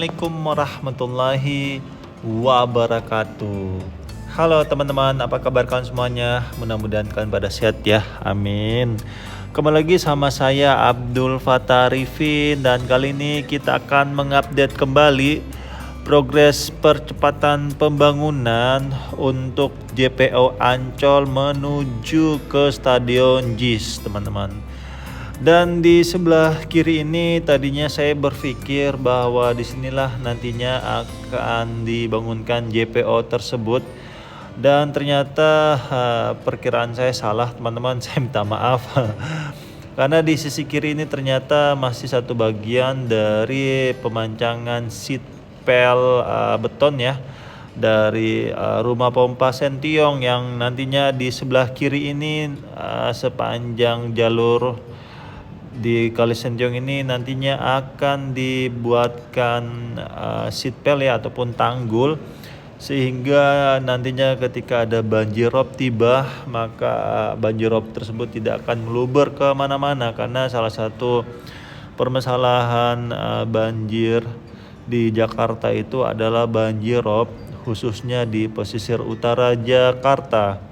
Assalamualaikum warahmatullahi wabarakatuh. Halo teman-teman, apa kabar kalian semuanya? Mudah-mudahan kalian pada sehat ya, amin. Kembali lagi sama saya Abdul Fattah Arifin, dan kali ini kita akan mengupdate kembali progres percepatan pembangunan untuk JPO Ancol menuju ke Stadion JIS, teman-teman. Dan di sebelah kiri ini tadinya saya berpikir bahwa disinilah nantinya akan dibangunkan JPO tersebut, dan ternyata perkiraan saya salah, teman-teman. Saya minta maaf karena di sisi kiri ini ternyata masih satu bagian dari pemancangan seat pel beton ya, dari rumah pompa Sentiong yang nantinya di sebelah kiri ini sepanjang jalur di Kali Sentiong ini nantinya akan dibuatkan seat pel ya, ataupun tanggul, sehingga nantinya ketika ada banjirop tiba, maka banjirop tersebut tidak akan meluber ke mana-mana, karena salah satu permasalahan banjir di Jakarta itu adalah banjirop, khususnya di pesisir utara Jakarta.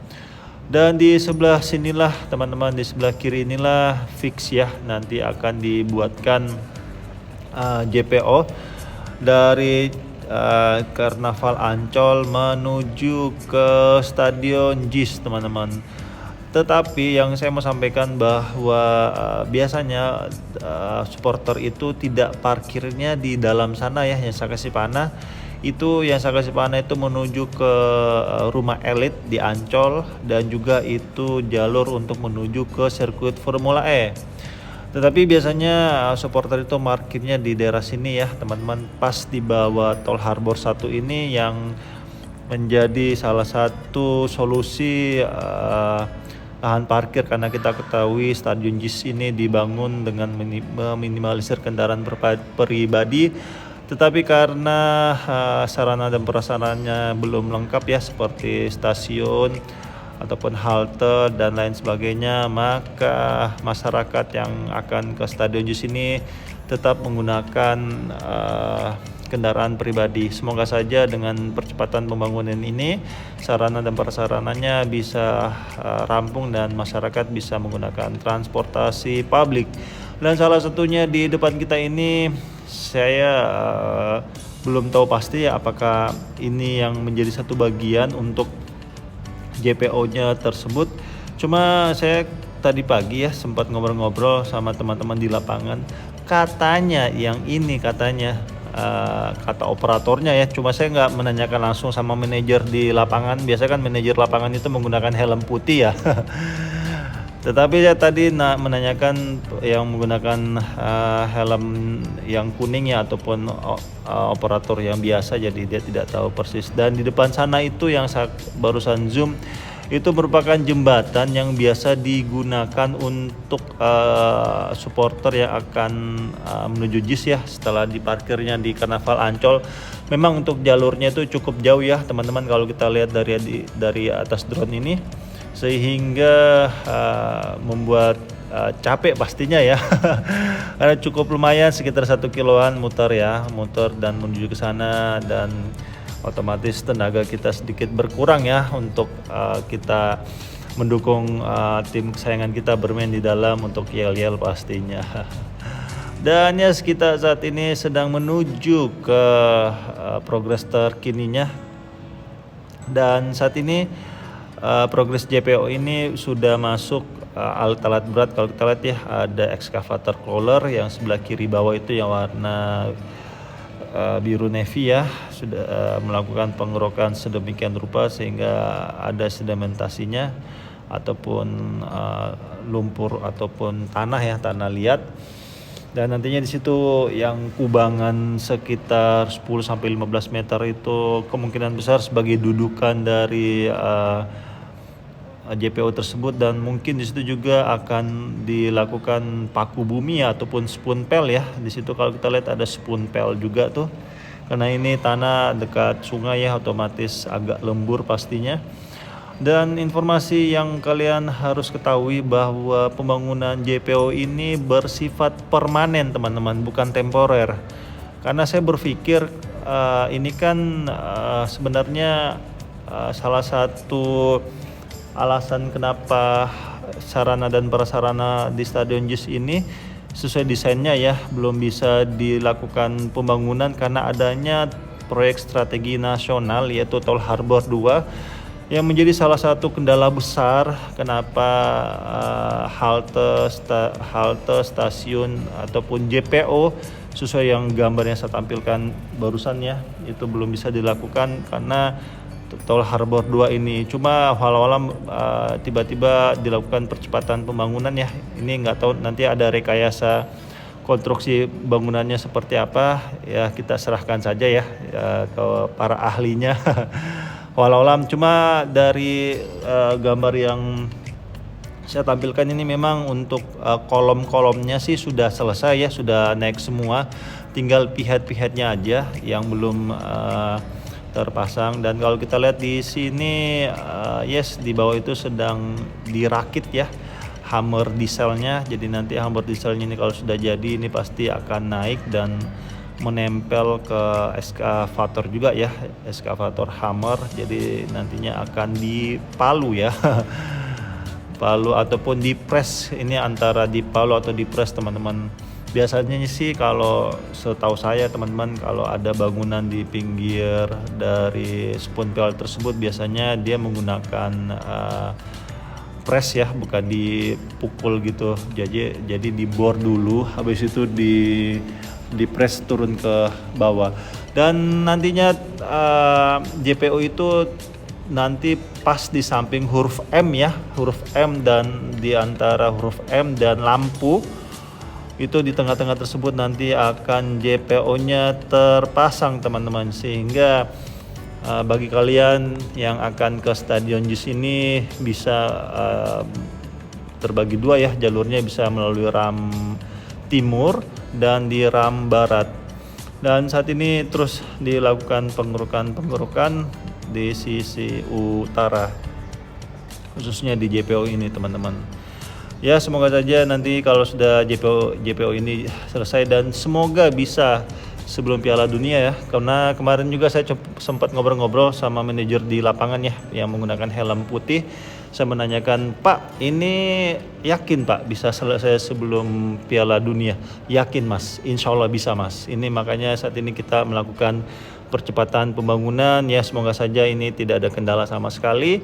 Dan di sebelah sinilah teman-teman, di sebelah kiri inilah fix ya, nanti akan dibuatkan JPO dari Karnaval Ancol menuju ke Stadion JIS, teman-teman. Tetapi yang saya mau sampaikan bahwa biasanya supporter itu tidak parkirnya di dalam sana ya, yang saya kasih panah itu, yang saya kasih panah itu menuju ke rumah elit di Ancol, dan juga itu jalur untuk menuju ke sirkuit Formula E. Tetapi biasanya supporter itu parkirnya di daerah sini ya, teman-teman, pas di bawah tol Harbor 1 ini, yang menjadi salah satu solusi lahan parkir, karena kita ketahui Stadion JIS ini dibangun dengan meminimalisir kendaraan pribadi. Tetapi karena sarana dan prasarananya belum lengkap ya, seperti stasiun ataupun halte dan lain sebagainya, maka masyarakat yang akan ke Stadion JIS ini tetap menggunakan kendaraan pribadi. Semoga saja dengan percepatan pembangunan ini sarana dan prasarananya bisa rampung dan masyarakat bisa menggunakan transportasi publik. Dan salah satunya di depan kita ini, saya belum tahu pasti ya apakah ini yang menjadi satu bagian untuk JPO-nya tersebut. Cuma saya tadi pagi ya sempat ngobrol-ngobrol sama teman-teman di lapangan. Katanya yang ini, katanya kata operatornya ya, cuma saya nggak menanyakan langsung sama manajer di lapangan. Biasanya kan manajer lapangan itu menggunakan helm putih ya. Tetapi saya tadi menanyakan yang menggunakan helm yang kuning ya, ataupun operator yang biasa, jadi dia tidak tahu persis. Dan di depan sana itu yang saya barusan zoom, itu merupakan jembatan yang biasa digunakan untuk supporter yang akan menuju JIS ya, setelah diparkirnya di Karnaval Ancol. Memang untuk jalurnya itu cukup jauh ya teman-teman, kalau kita lihat dari atas drone ini, sehingga membuat capek pastinya ya. Karena cukup lumayan, sekitar 1 kiloan muter dan menuju ke sana, dan otomatis tenaga kita sedikit berkurang ya untuk kita mendukung tim kesayangan kita bermain di dalam untuk yel-yel pastinya. Dan ya, kita saat ini sedang menuju ke progres terkininya, dan saat ini progres JPO ini sudah masuk alat-alat berat. Kalau kita lihat ya, ada ekskavator crawler yang sebelah kiri bawah itu yang warna biru navy ya, sudah melakukan pengerokan sedemikian rupa sehingga ada sedimentasinya, ataupun lumpur ataupun tanah liat. Dan nantinya di situ yang kubangan sekitar 10-15 meter itu kemungkinan besar sebagai dudukan dari JPO tersebut, dan mungkin di situ juga akan dilakukan paku bumi ataupun spoon pel ya. Di situ kalau kita lihat ada spoon pel juga tuh, karena ini tanah dekat sungai ya, otomatis agak lembur pastinya. Dan informasi yang kalian harus ketahui bahwa pembangunan JPO ini bersifat permanen teman-teman, bukan temporer. Karena saya berpikir ini kan sebenarnya salah satu alasan kenapa sarana dan prasarana di Stadion JIS ini sesuai desainnya ya belum bisa dilakukan pembangunan karena adanya proyek strategi nasional yaitu Tol Harbor 2 yang menjadi salah satu kendala besar kenapa halte stasiun ataupun JPO sesuai yang gambar yang saya tampilkan barusan ya itu belum bisa dilakukan karena Tol Harbor 2 ini. Cuma walau tiba-tiba dilakukan percepatan pembangunan ya. Ini nggak tahu nanti ada rekayasa konstruksi bangunannya seperti apa ya, kita serahkan saja ya ke para ahlinya. Walau cuma dari gambar yang saya tampilkan ini memang untuk kolom-kolomnya sih sudah selesai ya, sudah naik semua. Tinggal pihat-pihatnya aja yang belum terpasang. Dan kalau kita lihat di sini di bawah itu sedang dirakit ya hammer dieselnya. Jadi nanti hammer dieselnya ini kalau sudah jadi ini pasti akan naik dan menempel ke eskavator juga ya, eskavator hammer. Jadi nantinya akan dipalu ya. Palu ataupun dipres, ini antara dipalu atau dipres teman-teman. Biasanya sih kalau setahu saya teman-teman kalau ada bangunan di pinggir dari spun pilar tersebut biasanya dia menggunakan press ya, bukan dipukul gitu. Jadi dibor dulu, habis itu di press turun ke bawah. Dan nantinya JPO itu nanti pas di samping huruf M ya, huruf M, dan di antara huruf M dan lampu itu di tengah-tengah tersebut nanti akan JPO-nya terpasang teman-teman, sehingga bagi kalian yang akan ke Stadion JIS ini bisa terbagi dua ya, jalurnya bisa melalui ram timur dan di ram barat. Dan saat ini terus dilakukan pengerukan di sisi utara khususnya di JPO ini teman-teman. Ya semoga saja nanti kalau sudah JPO ini selesai dan semoga bisa sebelum Piala Dunia ya, karena kemarin juga saya sempat ngobrol-ngobrol sama manajer di lapangan ya yang menggunakan helm putih. Saya menanyakan, Pak ini yakin Pak bisa selesai sebelum Piala Dunia? Yakin Mas, insya Allah bisa Mas. Ini makanya saat ini kita melakukan percepatan pembangunan ya, semoga saja ini tidak ada kendala sama sekali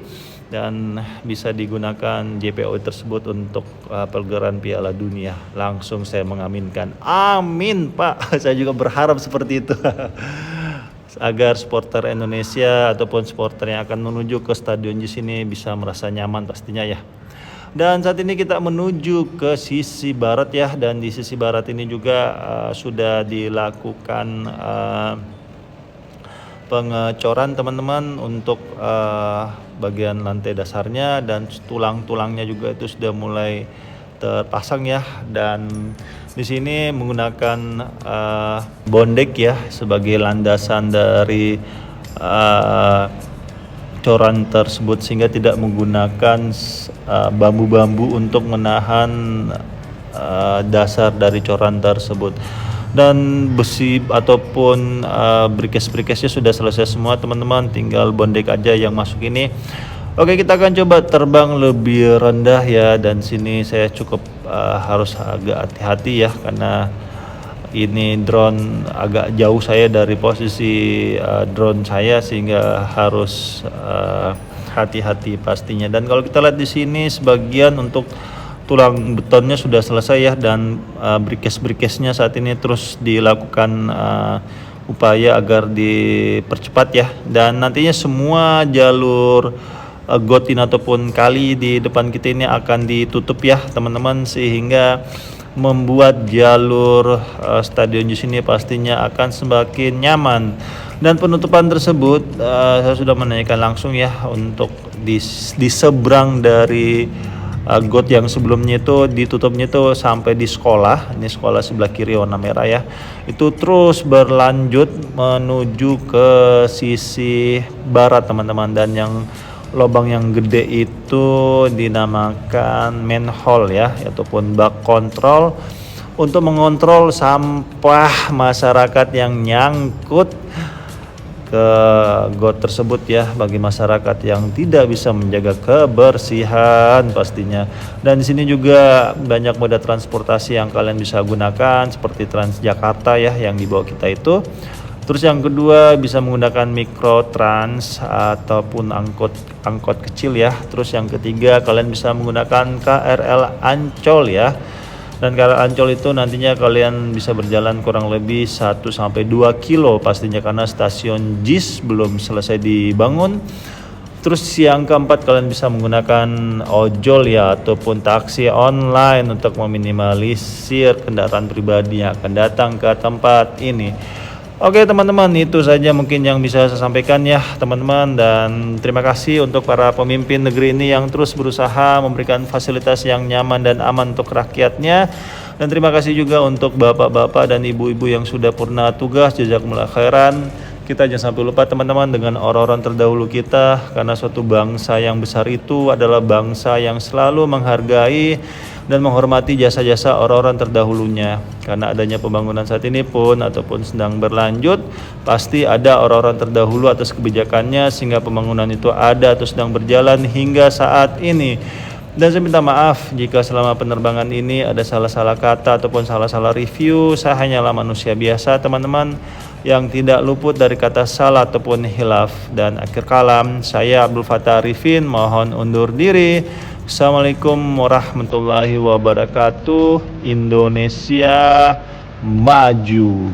dan bisa digunakan JPO tersebut untuk pergelaran Piala Dunia. Langsung saya mengaminkan, amin Pak. Saya juga berharap seperti itu agar supporter Indonesia ataupun supporter yang akan menuju ke Stadion JIS ini bisa merasa nyaman pastinya ya. Dan saat ini kita menuju ke sisi barat ya, dan di sisi barat ini juga sudah dilakukan pengecoran teman-teman untuk bagian lantai dasarnya, dan tulang-tulangnya juga itu sudah mulai terpasang ya. Dan di sini menggunakan bondek ya sebagai landasan dari coran tersebut, sehingga tidak menggunakan bambu-bambu untuk menahan dasar dari coran tersebut. Dan besi ataupun brikes-brikesnya sudah selesai semua teman-teman, tinggal bondek aja yang masuk ini. Oke, kita akan coba terbang lebih rendah ya, dan sini saya cukup harus agak hati-hati ya karena ini drone agak jauh saya dari posisi drone saya, sehingga harus hati-hati pastinya. Dan kalau kita lihat di sini sebagian untuk tulang betonnya sudah selesai ya, dan brikes-brikesnya saat ini terus dilakukan upaya agar dipercepat ya. Dan nantinya semua jalur gotin ataupun kali di depan kita ini akan ditutup ya teman-teman, sehingga membuat jalur Stadion JIS ini pastinya akan semakin nyaman. Dan penutupan tersebut saya sudah menanyakan langsung ya untuk di seberang dari got yang sebelumnya itu ditutupnya itu sampai di sekolah. Ini sekolah sebelah kiri warna merah ya. Itu terus berlanjut menuju ke sisi barat teman-teman, dan yang lubang yang gede itu dinamakan manhole ya, ataupun bak kontrol untuk mengontrol sampah masyarakat yang nyangkut ke got tersebut ya, bagi masyarakat yang tidak bisa menjaga kebersihan pastinya. Dan di sini juga banyak moda transportasi yang kalian bisa gunakan seperti Transjakarta ya yang di bawah kita itu. Terus yang kedua bisa menggunakan Mikrotrans ataupun angkot kecil ya. Terus yang ketiga kalian bisa menggunakan KRL Ancol ya. Dan KRL Ancol itu nantinya kalian bisa berjalan kurang lebih 1-2 kilo pastinya karena stasiun JIS belum selesai dibangun. Terus yang keempat kalian bisa menggunakan ojol ya ataupun taksi online untuk meminimalisir kendaraan pribadi yang akan datang ke tempat ini. Oke teman-teman, itu saja mungkin yang bisa saya sampaikan ya teman-teman, dan terima kasih untuk para pemimpin negeri ini yang terus berusaha memberikan fasilitas yang nyaman dan aman untuk rakyatnya. Dan terima kasih juga untuk bapak-bapak dan ibu-ibu yang sudah purna tugas, jazakumullah khairan. Kita jangan sampai lupa teman-teman dengan orang-orang terdahulu kita, karena suatu bangsa yang besar itu adalah bangsa yang selalu menghargai dan menghormati jasa-jasa orang-orang terdahulunya. Karena adanya pembangunan saat ini pun ataupun sedang berlanjut, pasti ada orang-orang terdahulu atas kebijakannya sehingga pembangunan itu ada atau sedang berjalan hingga saat ini. Dan saya minta maaf jika selama penerbangan ini ada salah-salah kata ataupun salah-salah review. Saya hanyalah manusia biasa teman-teman yang tidak luput dari kata salah ataupun hilaf. Dan akhir kalam, saya Abdul Fattah Arifin mohon undur diri. Assalamualaikum warahmatullahi wabarakatuh. Indonesia maju.